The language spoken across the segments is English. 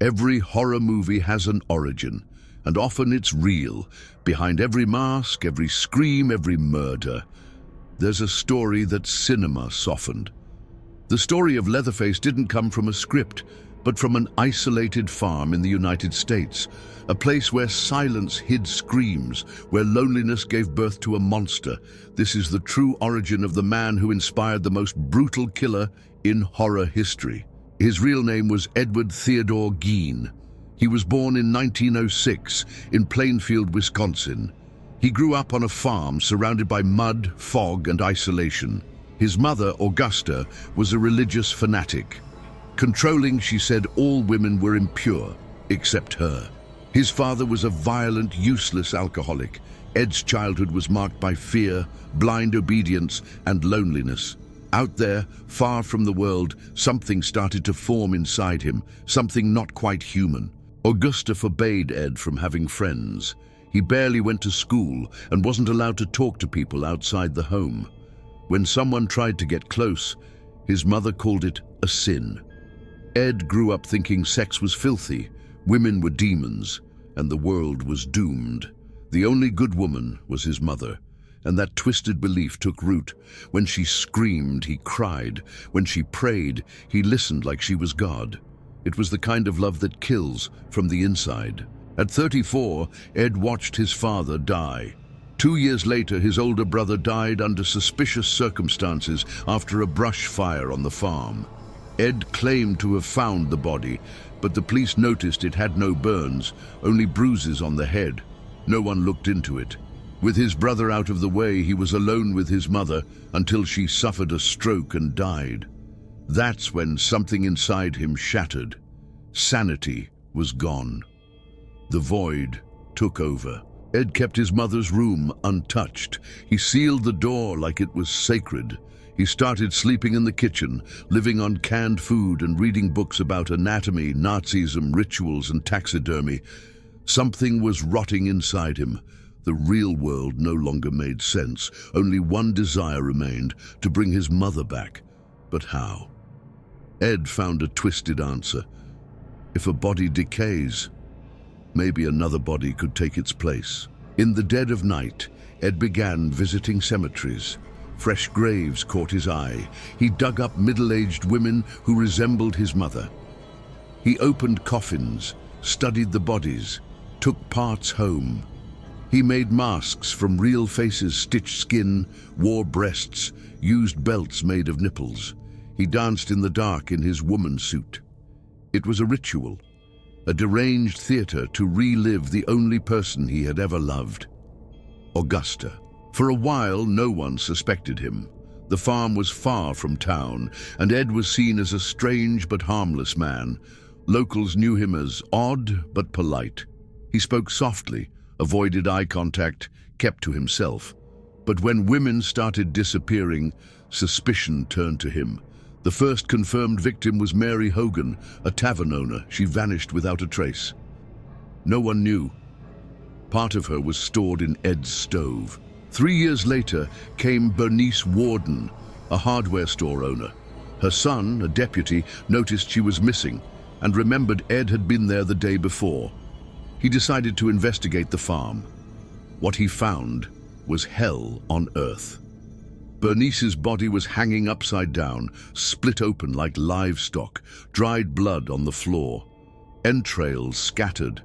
Every horror movie has an origin, and often it's real. Behind every mask, every scream, every murder, there's a story that cinema softened. The story of Leatherface didn't come from a script, but from an isolated farm in the United States, a place where silence hid screams, where loneliness gave birth to a monster. This is the true origin of the man who inspired the most brutal killer in horror history. His real name was Edward Theodore Gein. He was born in 1906 in Plainfield, Wisconsin. He grew up on a farm surrounded by mud, fog, and isolation. His mother, Augusta, was a religious fanatic. Controlling, she said all women were impure, except her. His father was a violent, useless alcoholic. Ed's childhood was marked by fear, blind obedience, and loneliness. Out there, far from the world, something started to form inside him, something not quite human. Augusta forbade Ed from having friends. He barely went to school and wasn't allowed to talk to people outside the home. When someone tried to get close, his mother called it a sin. Ed grew up thinking sex was filthy, women were demons, and the world was doomed. The only good woman was his mother, and that twisted belief took root. When she screamed, he cried. When she prayed, he listened like she was God. It was the kind of love that kills from the inside. At 34, Ed watched his father die. 2 years later, his older brother died under suspicious circumstances after a brush fire on the farm. Ed claimed to have found the body, but the police noticed it had no burns, only bruises on the head. No one looked into it. With his brother out of the way, he was alone with his mother until she suffered a stroke and died. That's when something inside him shattered. Sanity was gone. The void took over. Ed kept his mother's room untouched. He sealed the door like it was sacred. He started sleeping in the kitchen, living on canned food and reading books about anatomy, Nazism, rituals, and taxidermy. Something was rotting inside him. The real world no longer made sense. Only one desire remained, to bring his mother back. But how? Ed found a twisted answer. If a body decays, maybe another body could take its place. In the dead of night, Ed began visiting cemeteries. Fresh graves caught his eye. He dug up middle-aged women who resembled his mother. He opened coffins, studied the bodies, took parts home. He made masks from real faces, stitched skin, wore breasts, used belts made of nipples. He danced in the dark in his woman suit. It was a ritual, a deranged theater to relive the only person he had ever loved, Augusta. For a while, no one suspected him. The farm was far from town, and Ed was seen as a strange but harmless man. Locals knew him as odd but polite. He spoke softly, avoided eye contact, kept to himself. But when women started disappearing, suspicion turned to him. The first confirmed victim was Mary Hogan, a tavern owner. She vanished without a trace. No one knew. Part of her was stored in Ed's stove. 3 years later came Bernice Warden, a hardware store owner. Her son, a deputy, noticed she was missing and remembered Ed had been there the day before. He decided to investigate the farm. What he found was hell on earth. Bernice's body was hanging upside down, split open like livestock, dried blood on the floor, entrails scattered,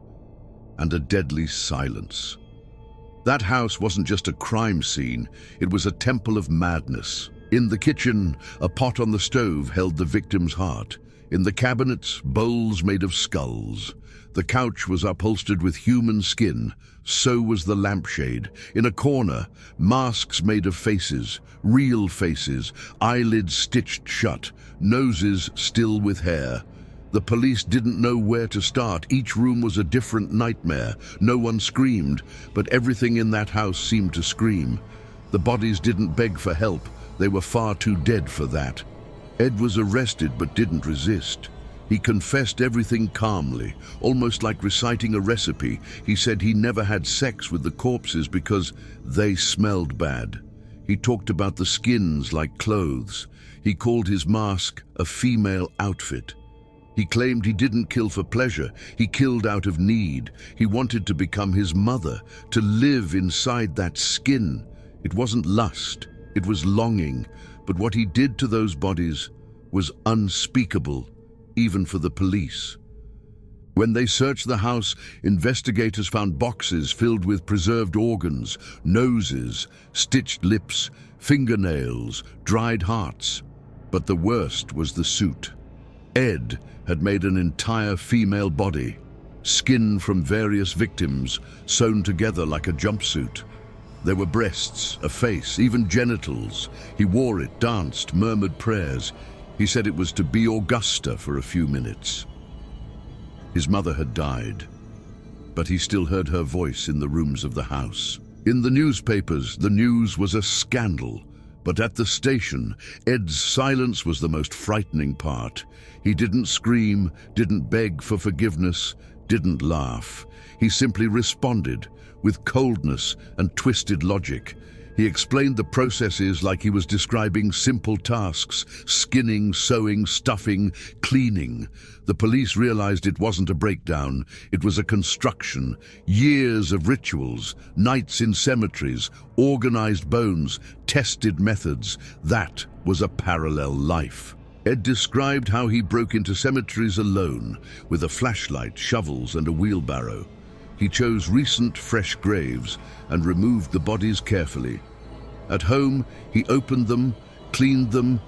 and a deadly silence. That house wasn't just a crime scene, it was a temple of madness. In the kitchen, a pot on the stove held the victim's heart. In the cabinets, bowls made of skulls. The couch was upholstered with human skin, so was the lampshade. In a corner, masks made of faces, real faces, eyelids stitched shut, noses still with hair. The police didn't know where to start. Each room was a different nightmare. No one screamed, but everything in that house seemed to scream. The bodies didn't beg for help. They were far too dead for that. Ed was arrested but didn't resist. He confessed everything calmly, almost like reciting a recipe. He said he never had sex with the corpses because they smelled bad. He talked about the skins like clothes. He called his mask a female outfit. He claimed he didn't kill for pleasure, he killed out of need. He wanted to become his mother, to live inside that skin. It wasn't lust, it was longing, but what he did to those bodies was unspeakable, even for the police. When they searched the house, investigators found boxes filled with preserved organs, noses, stitched lips, fingernails, dried hearts. But the worst was the suit. Ed had made an entire female body, skin from various victims, sewn together like a jumpsuit. There were breasts, a face, even genitals. He wore it, danced, murmured prayers. He said it was to be Augusta for a few minutes. His mother had died, but he still heard her voice in the rooms of the house. In the newspapers, the news was a scandal. But at the station, Ed's silence was the most frightening part. He didn't scream, didn't beg for forgiveness, didn't laugh. He simply responded with coldness and twisted logic. He explained the processes like he was describing simple tasks: skinning, sewing, stuffing, cleaning. The police realized it wasn't a breakdown, it was a construction. Years of rituals, nights in cemeteries, organized bones, tested methods. That was a parallel life. Ed described how he broke into cemeteries alone, with a flashlight, shovels, and a wheelbarrow. He chose recent, fresh graves and removed the bodies carefully. At home, he opened them, cleaned them,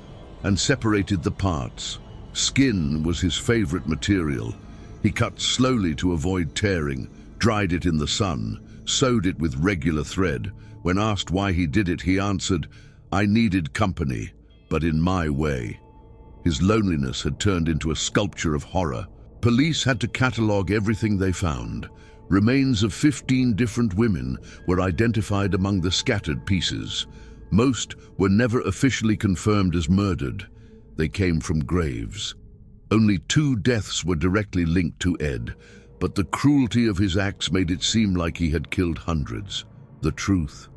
and separated the parts. Skin was his favorite material. He cut slowly to avoid tearing, dried it in the sun, sewed it with regular thread. When asked why he did it, he answered, "I needed company, but in my way." His loneliness had turned into a sculpture of horror. Police had to catalogue everything they found. Remains of 15 different women were identified among the scattered pieces. Most were never officially confirmed as murdered. They came from graves. Only 2 deaths were directly linked to Ed, but the cruelty of his acts made it seem like he had killed hundreds. The truth: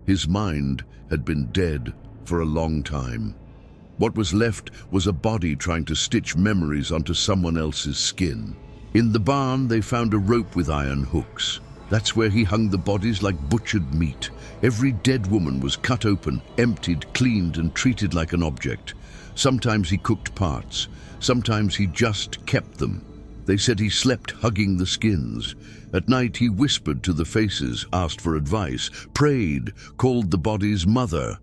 his mind had been dead for a long time. What was left was a body trying to stitch memories onto someone else's skin. In the barn, they found a rope with iron hooks. That's where he hung the bodies like butchered meat. Every dead woman was cut open, emptied, cleaned, and treated like an object. Sometimes he cooked parts. Sometimes he just kept them. They said he slept hugging the skins. At night, he whispered to the faces, asked for advice, prayed, called the bodies mother.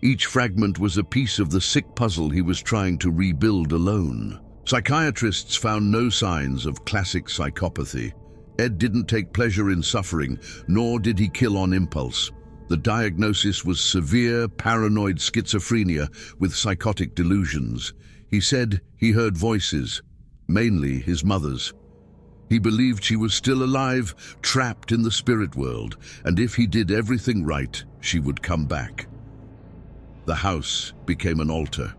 Each fragment was a piece of the sick puzzle he was trying to rebuild alone. Psychiatrists found no signs of classic psychopathy. Ed didn't take pleasure in suffering, nor did he kill on impulse. The diagnosis was severe paranoid schizophrenia with psychotic delusions. He said he heard voices, mainly his mother's. He believed she was still alive, trapped in the spirit world, and if he did everything right, she would come back. The house became an altar.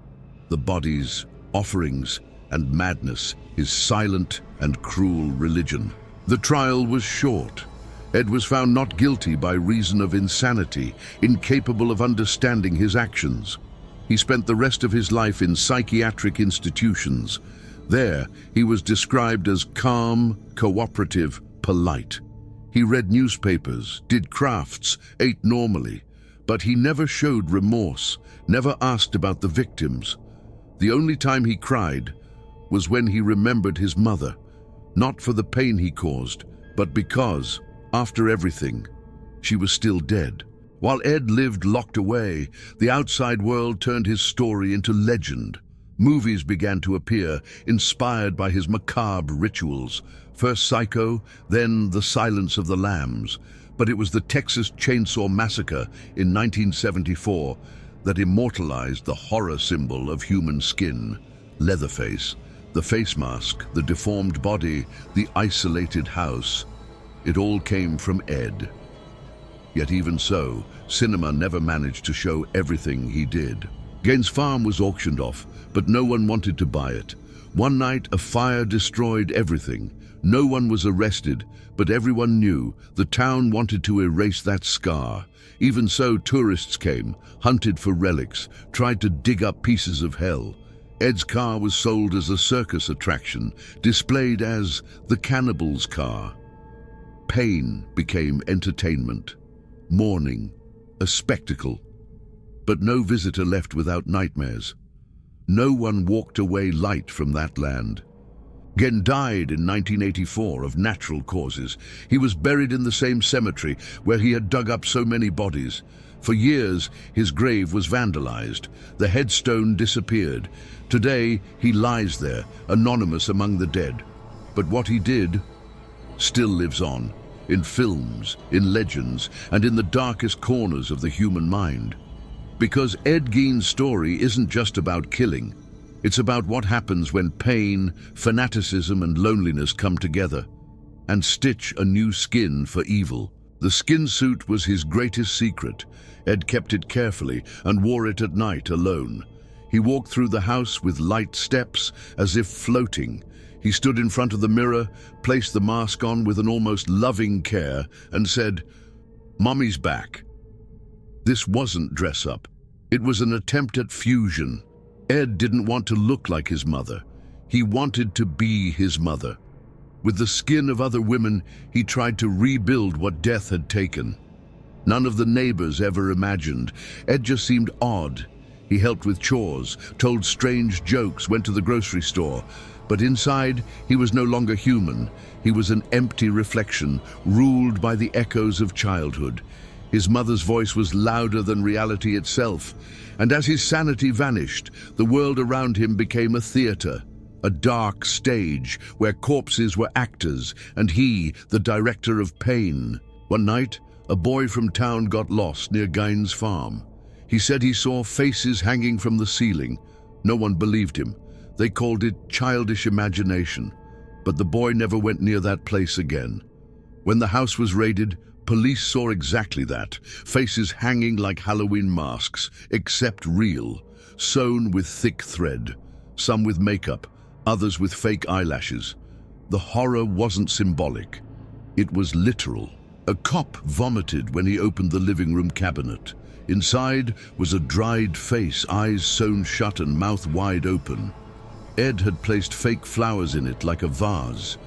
The bodies, offerings, and madness, his silent and cruel religion. The trial was short. Ed was found not guilty by reason of insanity, incapable of understanding his actions. He spent the rest of his life in psychiatric institutions. There, he was described as calm, cooperative, polite. He read newspapers, did crafts, ate normally, but he never showed remorse, never asked about the victims. The only time he cried was when he remembered his mother, not for the pain he caused, but because, after everything, she was still dead. While Ed lived locked away, the outside world turned his story into legend. Movies began to appear, inspired by his macabre rituals. First Psycho, then The Silence of the Lambs. But it was the Texas Chainsaw Massacre in 1974 that immortalized the horror symbol of human skin, Leatherface. The face mask, the deformed body, the isolated house. It all came from Ed. Yet even so, cinema never managed to show everything he did. Gaines Farm was auctioned off, but no one wanted to buy it. One night, a fire destroyed everything. No one was arrested, but everyone knew the town wanted to erase that scar. Even so, tourists came, hunted for relics, tried to dig up pieces of hell. Ed's car was sold as a circus attraction, displayed as the cannibal's car. Pain became entertainment, mourning, a spectacle. But no visitor left without nightmares. No one walked away light from that land. Gen died in 1984 of natural causes. He was buried in the same cemetery where he had dug up so many bodies. For years, his grave was vandalized. The headstone disappeared. Today, he lies there, anonymous among the dead. But what he did still lives on, in films, in legends, and in the darkest corners of the human mind. Because Ed Gein's story isn't just about killing. It's about what happens when pain, fanaticism, and loneliness come together and stitch a new skin for evil. The skin suit was his greatest secret. Ed kept it carefully and wore it at night alone. He walked through the house with light steps, as if floating. He stood in front of the mirror, placed the mask on with an almost loving care, and said, "Mommy's back." This wasn't dress-up. It was an attempt at fusion. Ed didn't want to look like his mother. He wanted to be his mother. With the skin of other women, he tried to rebuild what death had taken. None of the neighbors ever imagined. Ed just seemed odd. He helped with chores, told strange jokes, went to the grocery store. But inside, he was no longer human. He was an empty reflection, ruled by the echoes of childhood. His mother's voice was louder than reality itself. And as his sanity vanished, the world around him became a theater, a dark stage where corpses were actors and he, the director of pain. One night, a boy from town got lost near Gein's farm. He said he saw faces hanging from the ceiling. No one believed him. They called it childish imagination. But the boy never went near that place again. When the house was raided, police saw exactly that. Faces hanging like Halloween masks, except real, sewn with thick thread. Some with makeup, others with fake eyelashes. The horror wasn't symbolic. It was literal. A cop vomited when he opened the living room cabinet. Inside was a dried face, eyes sewn shut and mouth wide open. Ed had placed fake flowers in it like a vase.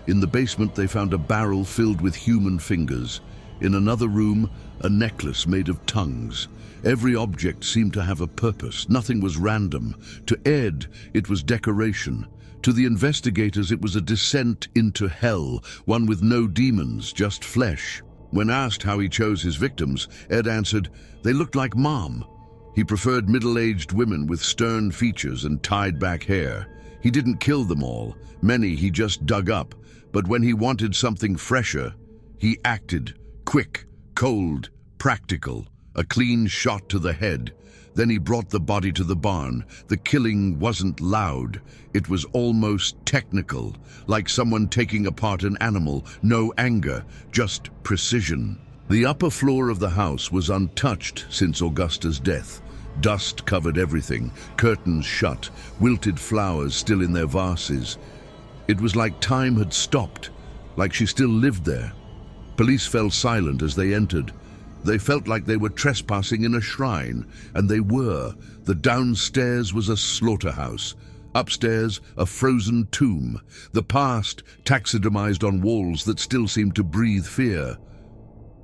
In the basement, they found a barrel filled with human fingers. In another room, a necklace made of tongues. Every object seemed to have a purpose. Nothing was random. To Ed, it was decoration. To the investigators, it was a descent into hell, one with no demons, just flesh. When asked how he chose his victims, Ed answered, "They looked like Mom." He preferred middle-aged women with stern features and tied-back hair. He didn't kill them all. Many he just dug up. But when he wanted something fresher, he acted. Quick, cold, practical. A clean shot to the head. Then he brought the body to the barn. The killing wasn't loud. It was almost technical, like someone taking apart an animal. No anger, just precision. The upper floor of the house was untouched since Augusta's death. Dust covered everything, curtains shut, wilted flowers still in their vases. It was like time had stopped, like she still lived there. Police fell silent as they entered. They felt like they were trespassing in a shrine, and they were. The downstairs was a slaughterhouse. Upstairs, a frozen tomb. The past taxidermized on walls that still seemed to breathe fear.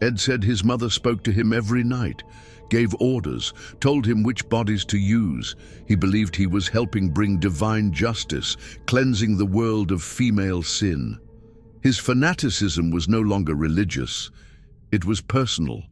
Ed said his mother spoke to him every night, gave orders, told him which bodies to use. He believed he was helping bring divine justice, cleansing the world of female sin. His fanaticism was no longer religious. It was personal.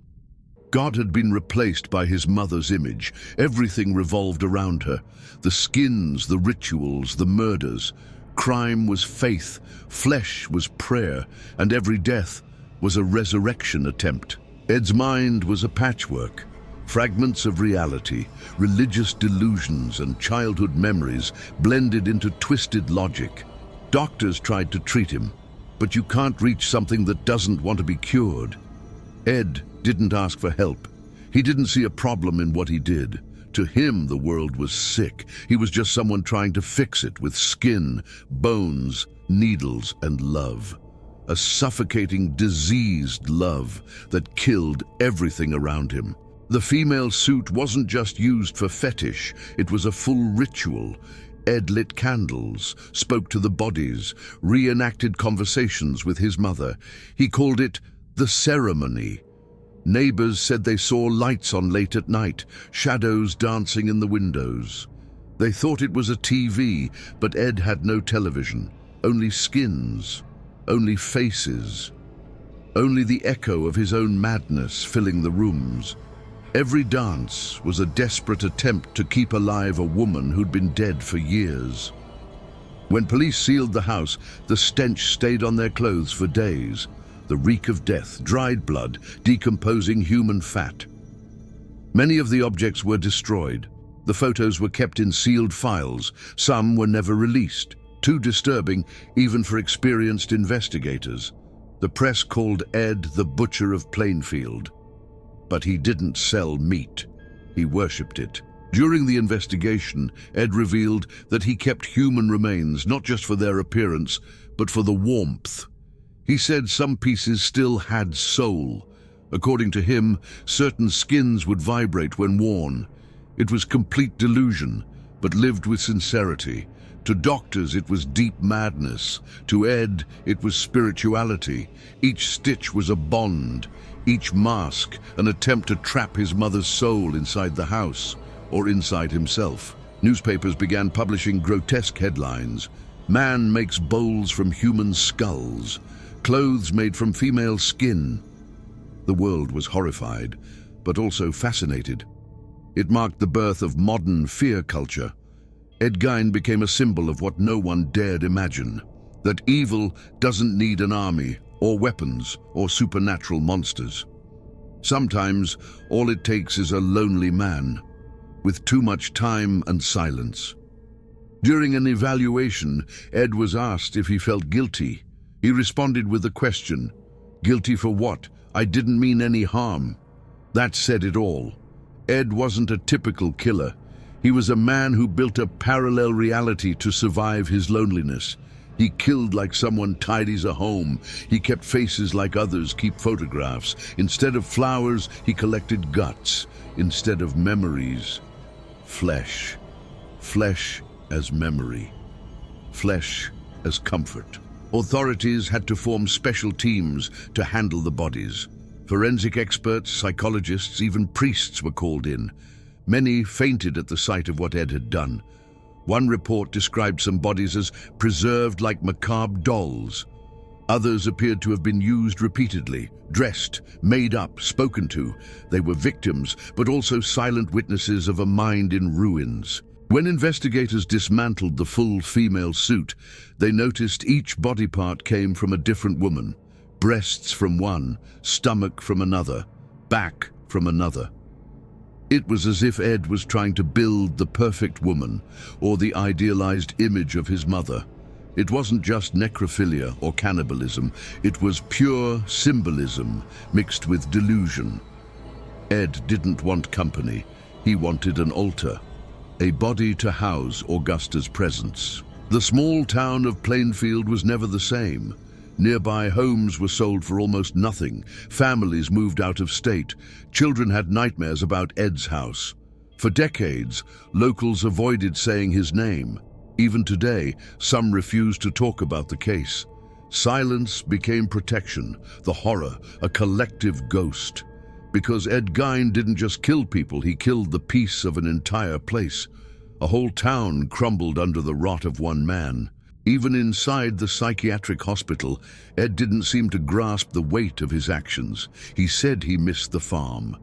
God had been replaced by his mother's image. Everything revolved around her. The skins, the rituals, the murders. Crime was faith, flesh was prayer, and every death was a resurrection attempt. Ed's mind was a patchwork. Fragments of reality, religious delusions, and childhood memories blended into twisted logic. Doctors tried to treat him, but you can't reach something that doesn't want to be cured. Ed didn't ask for help. He didn't see a problem in what he did. To him, the world was sick. He was just someone trying to fix it with skin, bones, needles, and love. A suffocating, diseased love that killed everything around him. The female suit wasn't just used for fetish. It was a full ritual. Ed lit candles, spoke to the bodies, reenacted conversations with his mother. He called it the ceremony. Neighbors said they saw lights on late at night, shadows dancing in the windows. They thought it was a TV, but Ed had no television, only skins, only faces, only the echo of his own madness filling the rooms. Every dance was a desperate attempt to keep alive a woman who'd been dead for years. When police sealed the house, the stench stayed on their clothes for days. The reek of death, dried blood, decomposing human fat. Many of the objects were destroyed. The photos were kept in sealed files. Some were never released, too disturbing even for experienced investigators. The press called Ed the Butcher of Plainfield. But he didn't sell meat. He worshipped it. During the investigation, Ed revealed that he kept human remains not just for their appearance, but for the warmth. He said some pieces still had soul. According to him, certain skins would vibrate when worn. It was complete delusion, but lived with sincerity. To doctors, it was deep madness. To Ed, it was spirituality. Each stitch was a bond. Each mask, an attempt to trap his mother's soul inside the house, or inside himself. Newspapers began publishing grotesque headlines. Man makes bowls from human skulls. Clothes made from female skin. The world was horrified, but also fascinated. It marked the birth of modern fear culture. Ed Gein became a symbol of what no one dared imagine. That evil doesn't need an army, or weapons, or supernatural monsters. Sometimes, all it takes is a lonely man, with too much time and silence. During an evaluation, Ed was asked if he felt guilty. He responded with a question. Guilty for what? I didn't mean any harm. That said it all. Ed wasn't a typical killer. He was a man who built a parallel reality to survive his loneliness. He killed like someone tidies a home. He kept faces like others keep photographs. Instead of flowers, he collected guts. Instead of memories, flesh. Flesh as memory. Flesh as comfort. Authorities had to form special teams to handle the bodies. Forensic experts, psychologists, even priests were called in. Many fainted at the sight of what Ed had done. One report described some bodies as preserved like macabre dolls. Others appeared to have been used repeatedly, dressed, made up, spoken to. They were victims, but also silent witnesses of a mind in ruins. When investigators dismantled the full female suit, they noticed each body part came from a different woman. Breasts from one, stomach from another, back from another. It was as if Ed was trying to build the perfect woman, or the idealized image of his mother. It wasn't just necrophilia or cannibalism, it was pure symbolism mixed with delusion. Ed didn't want company, he wanted an altar, a body to house Augusta's presence. The small town of Plainfield was never the same. Nearby homes were sold for almost nothing. Families moved out of state. Children had nightmares about Ed's house. For decades, locals avoided saying his name. Even today, some refuse to talk about the case. Silence became protection, the horror, a collective ghost. Because Ed Gein didn't just kill people, he killed the peace of an entire place. A whole town crumbled under the rot of one man. Even inside the psychiatric hospital, Ed didn't seem to grasp the weight of his actions. He said he missed the farm.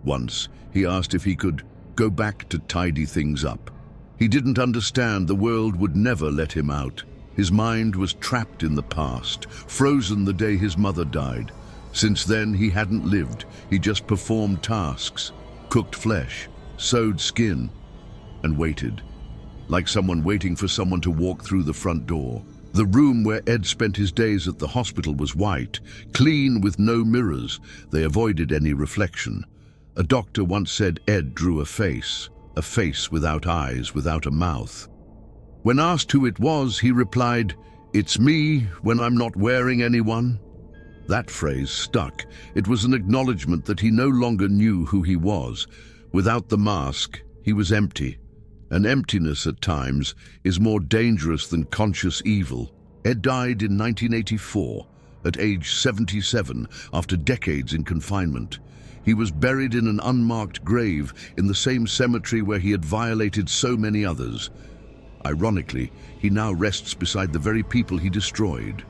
Once, he asked if he could go back to tidy things up. He didn't understand the world would never let him out. His mind was trapped in the past, frozen the day his mother died. Since then, he hadn't lived. He just performed tasks, cooked flesh, sewed skin, and waited. Like someone waiting for someone to walk through the front door. The room where Ed spent his days at the hospital was white, clean with no mirrors. They avoided any reflection. A doctor once said Ed drew a face without eyes, without a mouth. When asked who it was, he replied, "It's me when I'm not wearing anyone." That phrase stuck. It was an acknowledgement that he no longer knew who he was. Without the mask, he was empty. And emptiness at times is more dangerous than conscious evil. Ed died in 1984, at age 77, after decades in confinement. He was buried in an unmarked grave in the same cemetery where he had violated so many others. Ironically, he now rests beside the very people he destroyed.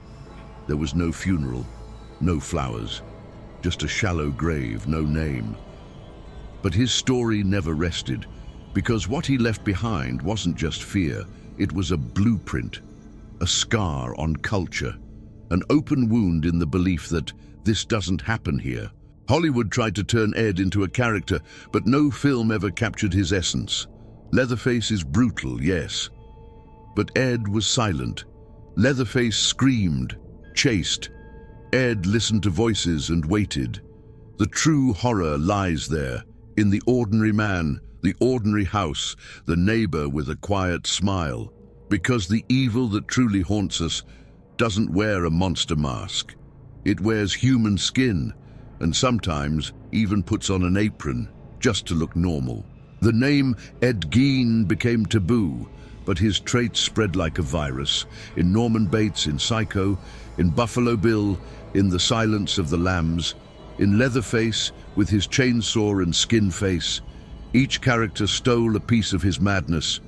There was no funeral, no flowers, just a shallow grave, no name. But his story never rested, because what he left behind wasn't just fear, it was a blueprint, a scar on culture, an open wound in the belief that this doesn't happen here. Hollywood tried to turn Ed into a character, but no film ever captured his essence. Leatherface is brutal, yes, but Ed was silent. Leatherface screamed, chased. Ed listened to voices and waited. The true horror lies there, in the ordinary man, the ordinary house, the neighbor with a quiet smile. Because the evil that truly haunts us doesn't wear a monster mask. It wears human skin, and sometimes even puts on an apron just to look normal. The name Ed Gein became taboo, but his traits spread like a virus. In Norman Bates, in Psycho, in Buffalo Bill, in The Silence of the Lambs, in Leatherface, with his chainsaw and skin face. Each character stole a piece of his madness,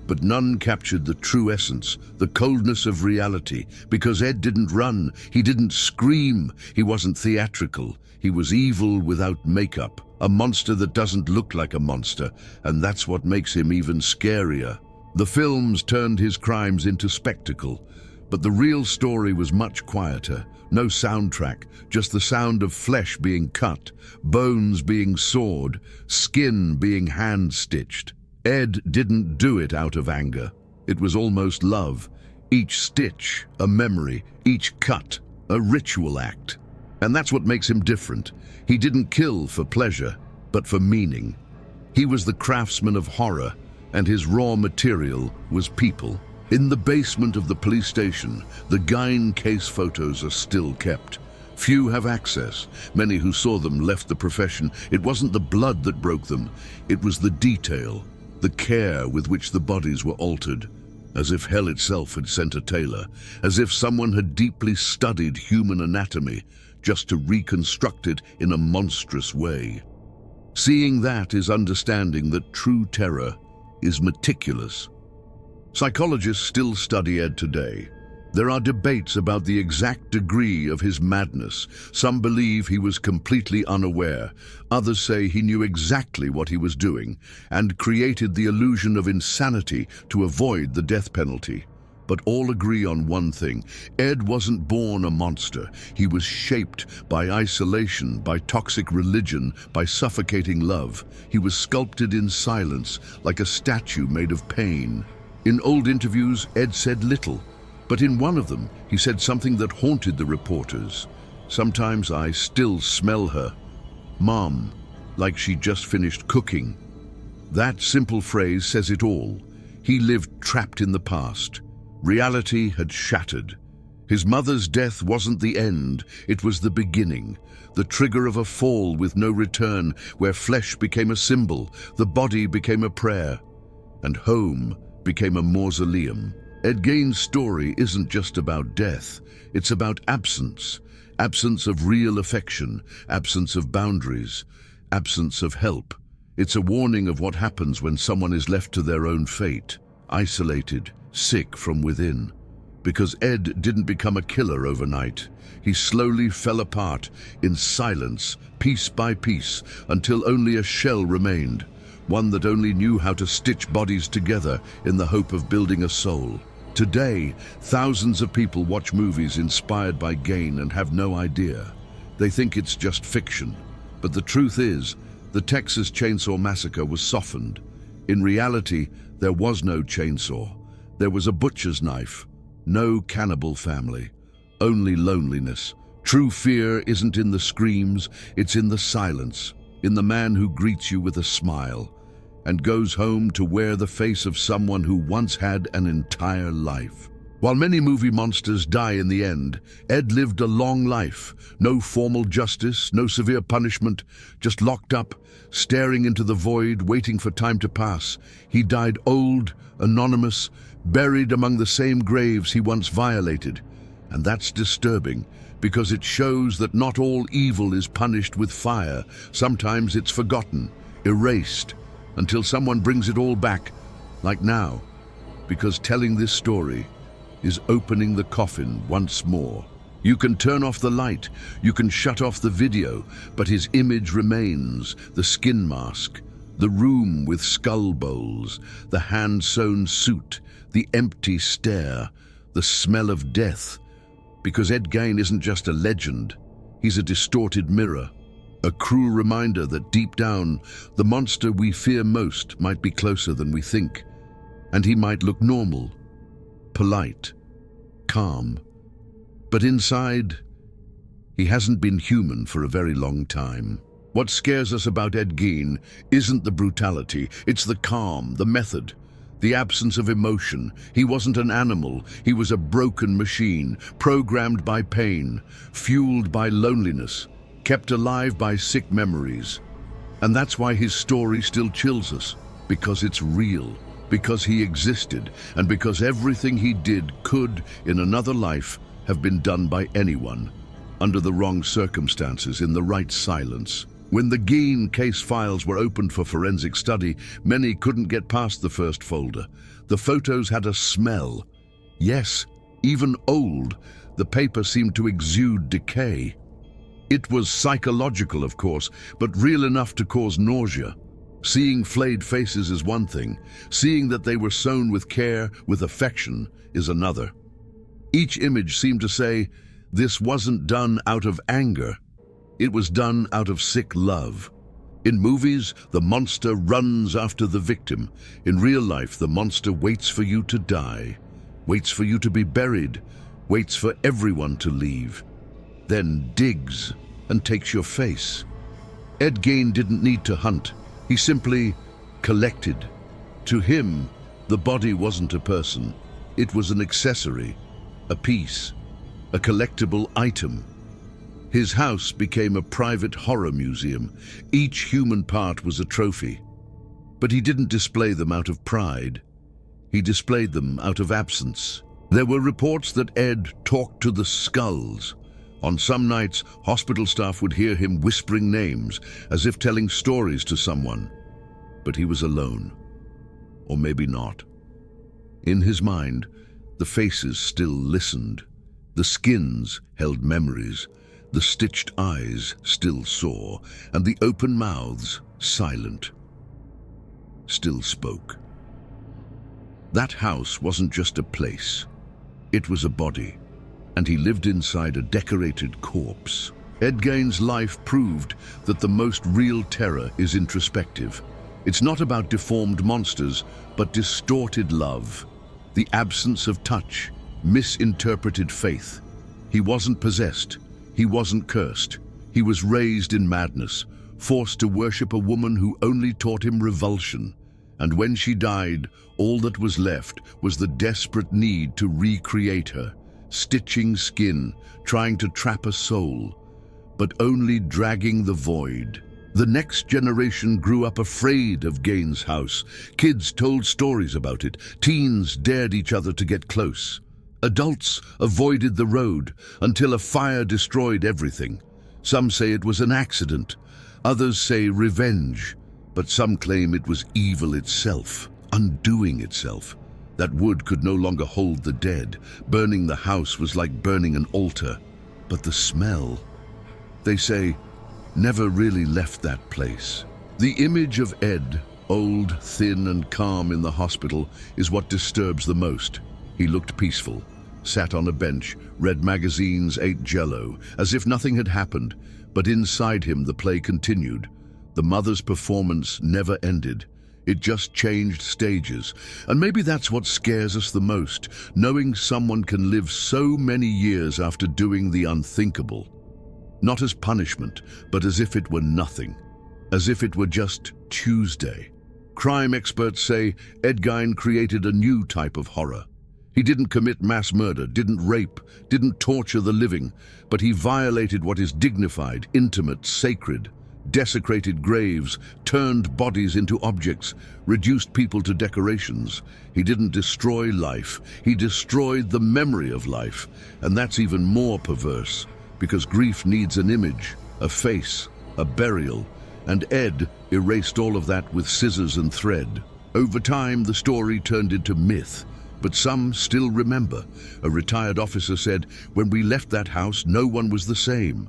but none captured the true essence, the coldness of reality, because Ed didn't run, he didn't scream, he wasn't theatrical. He was evil without makeup, a monster that doesn't look like a monster, and that's what makes him even scarier. The films turned his crimes into spectacle, but the real story was much quieter. No soundtrack, just the sound of flesh being cut, bones being sawed, skin being hand-stitched. Ed didn't do it out of anger. It was almost love. Each stitch, a memory, each cut, a ritual act. And that's what makes him different. He didn't kill for pleasure, but for meaning. He was the craftsman of horror, and his raw material was people. In the basement of the police station, the Gein case photos are still kept. Few have access. Many who saw them left the profession. It wasn't the blood that broke them. It was the detail, the care with which the bodies were altered, as if hell itself had sent a tailor, as if someone had deeply studied human anatomy just to reconstruct it in a monstrous way. Seeing that is understanding that true terror is meticulous. Psychologists still study Ed today. There are debates about the exact degree of his madness. Some believe he was completely unaware. Others say he knew exactly what he was doing and created the illusion of insanity to avoid the death penalty. But all agree on one thing. Ed wasn't born a monster. He was shaped by isolation, by toxic religion, by suffocating love. He was sculpted in silence, like a statue made of pain. In old interviews, Ed said little, but in one of them, he said something that haunted the reporters. "Sometimes I still smell her. Mom, like she just finished cooking." That simple phrase says it all. He lived trapped in the past. Reality had shattered. His mother's death wasn't the end, it was the beginning. The trigger of a fall with no return, where flesh became a symbol, the body became a prayer, and home became a mausoleum. Ed Gein's story isn't just about death, it's about absence. Absence of real affection, absence of boundaries, absence of help. It's a warning of what happens when someone is left to their own fate, isolated, sick from within. Because Ed didn't become a killer overnight. He slowly fell apart in silence, piece by piece, until only a shell remained. One that only knew how to stitch bodies together in the hope of building a soul. Today, thousands of people watch movies inspired by Gein and have no idea. They think it's just fiction. But the truth is, the Texas Chainsaw Massacre was softened. In reality, there was no chainsaw. There was a butcher's knife. No cannibal family. Only loneliness. True fear isn't in the screams, it's in the silence. In the man who greets you with a smile and goes home to wear the face of someone who once had an entire life. While many movie monsters die in the end, Ed lived a long life. No formal justice, no severe punishment, just locked up, staring into the void, waiting for time to pass. He died old, anonymous, buried among the same graves he once violated. And that's disturbing, because it shows that not all evil is punished with fire. Sometimes it's forgotten, erased, until someone brings it all back, like now, because telling this story is opening the coffin once more. You can turn off the light, you can shut off the video, but his image remains, the skin mask, the room with skull bowls, the hand-sewn suit, the empty stare, the smell of death. Because Ed Gein isn't just a legend, he's a distorted mirror, a cruel reminder that deep down, the monster we fear most might be closer than we think, and he might look normal, polite, calm, but inside, he hasn't been human for a very long time. What scares us about Ed Gein isn't the brutality, it's the calm, the method, the absence of emotion. He wasn't an animal, he was a broken machine, programmed by pain, fueled by loneliness, kept alive by sick memories. And that's why his story still chills us, because it's real, because he existed, and because everything he did could, in another life, have been done by anyone, under the wrong circumstances, in the right silence. When the Gein case files were opened for forensic study, many couldn't get past the first folder. The photos had a smell. Yes, even old, the paper seemed to exude decay. It was psychological, of course, but real enough to cause nausea. Seeing flayed faces is one thing. Seeing that they were sewn with care, with affection, is another. Each image seemed to say, this wasn't done out of anger. It was done out of sick love. In movies, the monster runs after the victim. In real life, the monster waits for you to die, waits for you to be buried, waits for everyone to leave, then digs and takes your face. Ed Gein didn't need to hunt. He simply collected. To him, the body wasn't a person. It was an accessory, a piece, a collectible item. His house became a private horror museum. Each human part was a trophy. But he didn't display them out of pride. He displayed them out of absence. There were reports that Ed talked to the skulls. On some nights, hospital staff would hear him whispering names, as if telling stories to someone. But he was alone. Or maybe not. In his mind, the faces still listened. The skins held memories. The stitched eyes still saw, and the open mouths, silent, still spoke. That house wasn't just a place. It was a body. And he lived inside a decorated corpse. Ed Gein's life proved that the most real terror is introspective. It's not about deformed monsters, but distorted love, the absence of touch, misinterpreted faith. He wasn't possessed. He wasn't cursed. He was raised in madness, forced to worship a woman who only taught him revulsion. And when she died, all that was left was the desperate need to recreate her. Stitching skin, trying to trap a soul, but only dragging the void. The next generation grew up afraid of Gein's house. Kids told stories about it. Teens dared each other to get close. Adults avoided the road until a fire destroyed everything. Some say it was an accident. Others say revenge. But some claim it was evil itself, undoing itself. That wood could no longer hold the dead. Burning the house was like burning an altar. But the smell, they say, never really left that place. The image of Ed, old, thin, and calm in the hospital, is what disturbs the most. He looked peaceful, sat on a bench, read magazines, ate Jell-O, as if nothing had happened. But inside him, the play continued. The mother's performance never ended. It just changed stages. And maybe that's what scares us the most, knowing someone can live so many years after doing the unthinkable. Not as punishment, but as if it were nothing. As if it were just Tuesday. Crime experts say Ed Gein created a new type of horror. He didn't commit mass murder, didn't rape, didn't torture the living, but he violated what is dignified, intimate, sacred, desecrated graves, turned bodies into objects, reduced people to decorations. He didn't destroy life, he destroyed the memory of life, and that's even more perverse, because grief needs an image, a face, a burial, and Ed erased all of that with scissors and thread. Over time, the story turned into myth, but some still remember. A retired officer said, "When we left that house, no one was the same."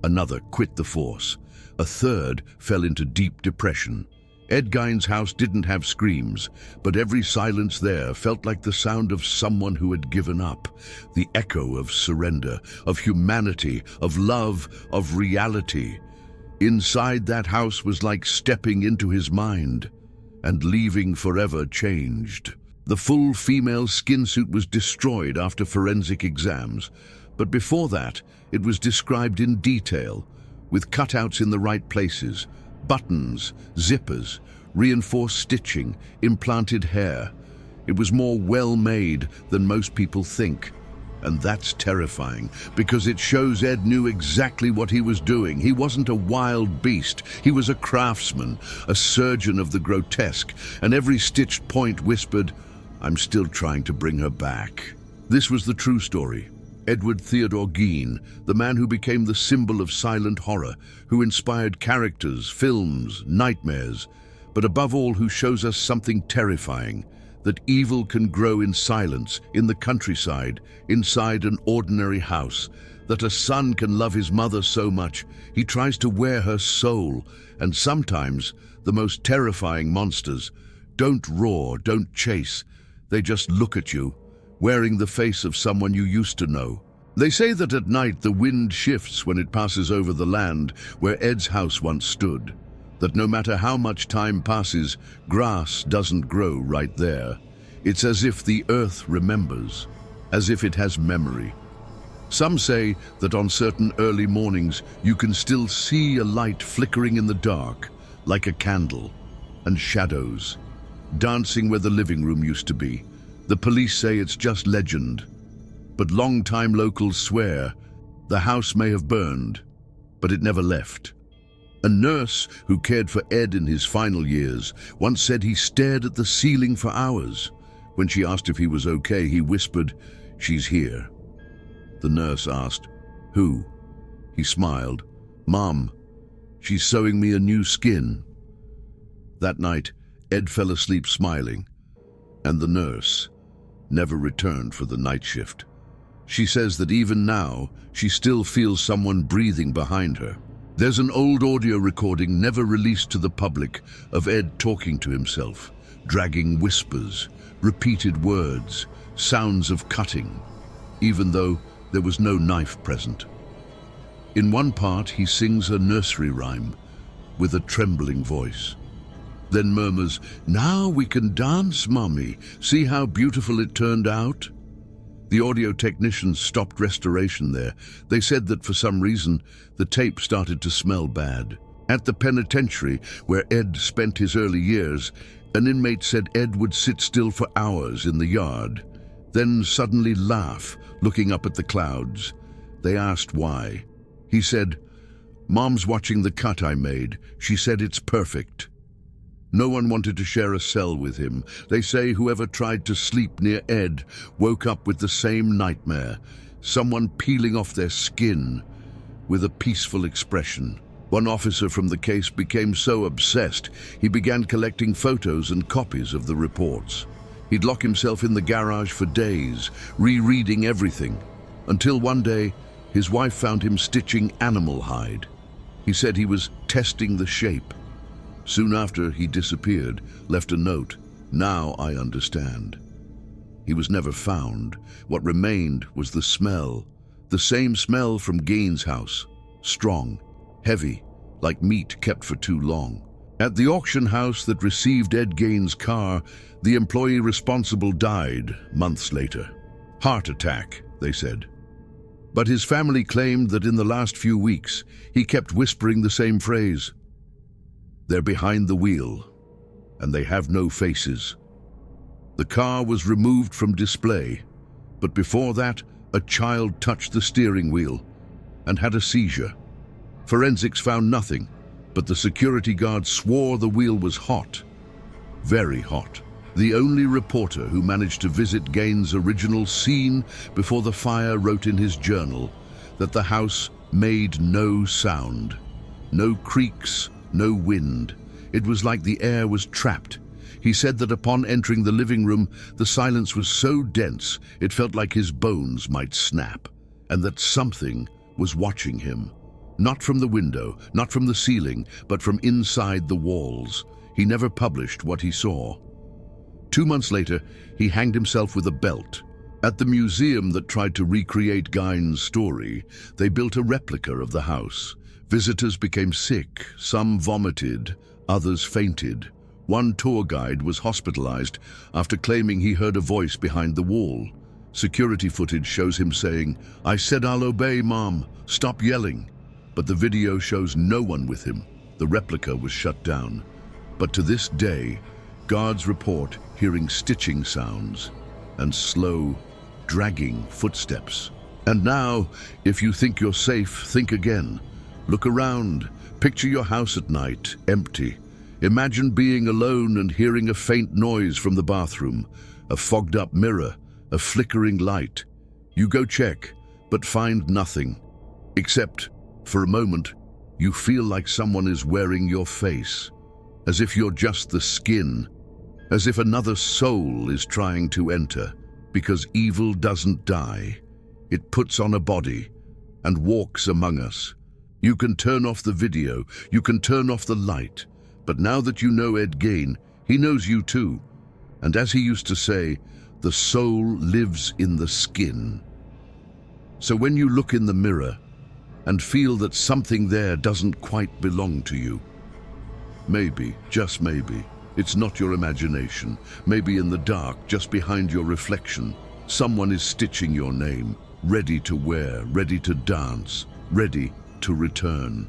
Another quit the force. A third fell into deep depression. Ed Gein's house didn't have screams, but every silence there felt like the sound of someone who had given up, the echo of surrender, of humanity, of love, of reality. Inside that house was like stepping into his mind and leaving forever changed. The full female skin suit was destroyed after forensic exams, but before that, it was described in detail, with cutouts in the right places, buttons, zippers, reinforced stitching, implanted hair. It was more well-made than most people think. And that's terrifying, because it shows Ed knew exactly what he was doing. He wasn't a wild beast. He was a craftsman, a surgeon of the grotesque, and every stitched point whispered, "I'm still trying to bring her back." This was the true story. Edward Theodore Gein, the man who became the symbol of silent horror, who inspired characters, films, nightmares, but above all who shows us something terrifying, that evil can grow in silence, in the countryside, inside an ordinary house, that a son can love his mother so much, he tries to wear her soul, and sometimes the most terrifying monsters don't roar, don't chase, they just look at you, wearing the face of someone you used to know. They say that at night the wind shifts when it passes over the land where Ed's house once stood, that no matter how much time passes, grass doesn't grow right there. It's as if the earth remembers, as if it has memory. Some say that on certain early mornings you can still see a light flickering in the dark, like a candle, and shadows, dancing where the living room used to be. The police say it's just legend, but long-time locals swear the house may have burned, but it never left. A nurse who cared for Ed in his final years once said he stared at the ceiling for hours. When she asked if he was okay, he whispered, "She's here." The nurse asked, "Who?" He smiled, "Mom, she's sewing me a new skin." That night, Ed fell asleep smiling, and the nurse never returned for the night shift. She says that even now, she still feels someone breathing behind her. There's an old audio recording never released to the public of Ed talking to himself, dragging whispers, repeated words, sounds of cutting, even though there was no knife present. In one part, he sings a nursery rhyme with a trembling voice, then murmurs, "Now we can dance, Mommy. See how beautiful it turned out?" The audio technicians stopped restoration there. They said that for some reason, the tape started to smell bad. At the penitentiary, where Ed spent his early years, an inmate said Ed would sit still for hours in the yard, then suddenly laugh, looking up at the clouds. They asked why. He said, "Mom's watching the cut I made. She said it's perfect." No one wanted to share a cell with him. They say whoever tried to sleep near Ed woke up with the same nightmare, someone peeling off their skin with a peaceful expression. One officer from the case became so obsessed, he began collecting photos and copies of the reports. He'd lock himself in the garage for days, rereading everything, until one day, his wife found him stitching animal hide. He said he was testing the shape. Soon after, he disappeared, left a note, "Now I understand." He was never found. What remained was the smell, the same smell from Gein's house, strong, heavy, like meat kept for too long. At the auction house that received Ed Gein's car, the employee responsible died months later. Heart attack, they said. But his family claimed that in the last few weeks, he kept whispering the same phrase, "They're behind the wheel, and they have no faces." The car was removed from display, but before that, a child touched the steering wheel and had a seizure. Forensics found nothing, but the security guard swore the wheel was hot, very hot. The only reporter who managed to visit Gaines' original scene before the fire wrote in his journal that the house made no sound, no creaks, no wind. It was like the air was trapped. He said that upon entering the living room, the silence was so dense it felt like his bones might snap, and that something was watching him. Not from the window, not from the ceiling, but from inside the walls. He never published what he saw. 2 months later, he hanged himself with a belt. At the museum that tried to recreate Gaines' story, they built a replica of the house. Visitors became sick, some vomited, others fainted. One tour guide was hospitalized after claiming he heard a voice behind the wall. Security footage shows him saying, "I said I'll obey, Mom. Stop yelling." But the video shows no one with him. The replica was shut down. But to this day, guards report hearing stitching sounds and slow, dragging footsteps. And now, if you think you're safe, think again. Look around. Picture your house at night, empty. Imagine being alone and hearing a faint noise from the bathroom, a fogged-up mirror, a flickering light. You go check, but find nothing. Except, for a moment, you feel like someone is wearing your face, as if you're just the skin, as if another soul is trying to enter, because evil doesn't die. It puts on a body and walks among us. You can turn off the video, you can turn off the light, but now that you know Ed Gein, he knows you too. And as he used to say, the soul lives in the skin. So when you look in the mirror and feel that something there doesn't quite belong to you, maybe, just maybe, it's not your imagination. Maybe in the dark, just behind your reflection, someone is stitching your name, ready to wear, ready to dance, ready to return.